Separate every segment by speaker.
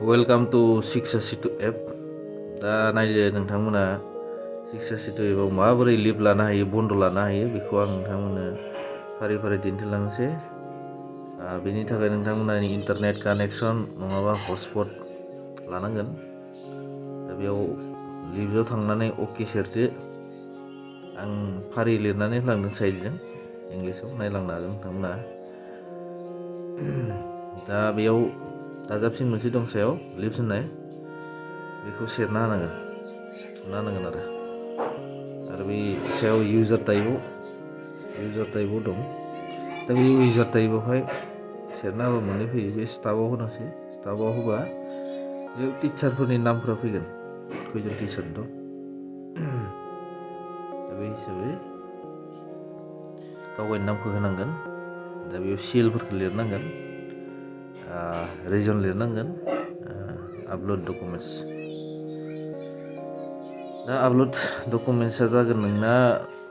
Speaker 1: Welcome to सिक्सासिटु app. दा नायदो नोंथांमोना सिक्सासिटु एपआव माबोरै लिभ लानो हायो, बन्द लानो हायो बेखौ आं नोंथांमोननो फारि फारि दिन्थिलांनोसै। बेनि थाखाय नोंथांमोना इन्टारनेट कानेक्सन नङाबा हटस्पट लानांगोन। दा बेयाव लिभआव थांनानै अके सेरदो। आं फारि लिरनानै होलांदों साइडजों, इंलिसाव नायलांनो हागोन नोंथांमोना। दा बेयाव दाजाबसिन मोनसे दं सायाव लिभ्स होननाय, बेखौ सेरना होनांगोन, थुना होनांगोन आरो बे सायाव इउजार टाइपआव दं। दा बे इउजार टाइपआवहाय सेरना होबा मोननै फैयो। बे स्टाफआव होनांसै। स्टाफआव होबा बेयाव टिचारफोरनि नामफोरा फैगोन, खैजन टिचार दं। दा बे हिसाबै गावगायनि नामखौ होनांगोन। दा बेयाव सिएलफोरखौ लिरनांगोन, रिजन लिरनांगोन, आपल'ड डकुमेन्टस। दा आपल'ड डकुमेन्टसा जागोन नोंना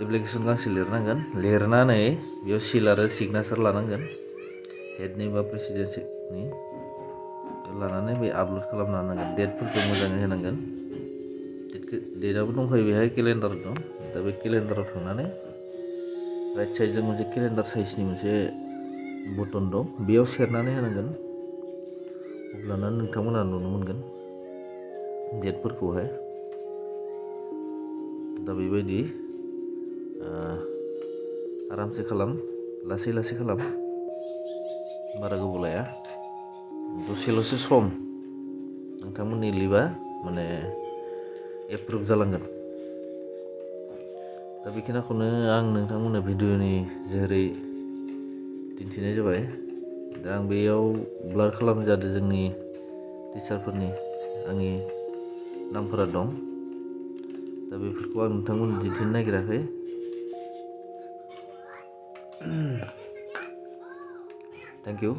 Speaker 1: एप्लिकेसन गांसे लिरनांगोन। लिरनानै बेयाव सिल आरो सिगनेचार लानांगोन, हेडनि बा प्रेसिडेन्टनि। लानानै बे आपल'ड खालामना होनांगोन। डेटफोरखौ मोजाङै होनांगोन। डेटआबो दंखायो, बेहाय केलेन्डार दं। दा बे केलेन्डाराव थांनानै राइट साइडजों मोनसे केलेन्डार साइजनि मोनसे बटन दं, बेयाव सेरनानै होनांगोन। अब्लाना नोंथांमोना नुनो मोनगोन डेटफोरखौहाय। दा बेबायदि आरामसे खालाम, लासै लासै खालाम, बारा गोबाव लाया। दसेल'सो सम नोंथांमोननि लिभआ माने एप्रुभ जालांगोन। दा बेखिनिखौनो आं नोंथांमोननो भिडिअनि जोहै दिन्थिनाय जाबाय। दा आं बेयाव ब्लार खालामनाय जादों जोंनि टिचारफोरनि आंनि नामफोरा दं। दा बेफोरखौ आं नोंथांमोननो दिन्थिनो नागिराखै। Thank you.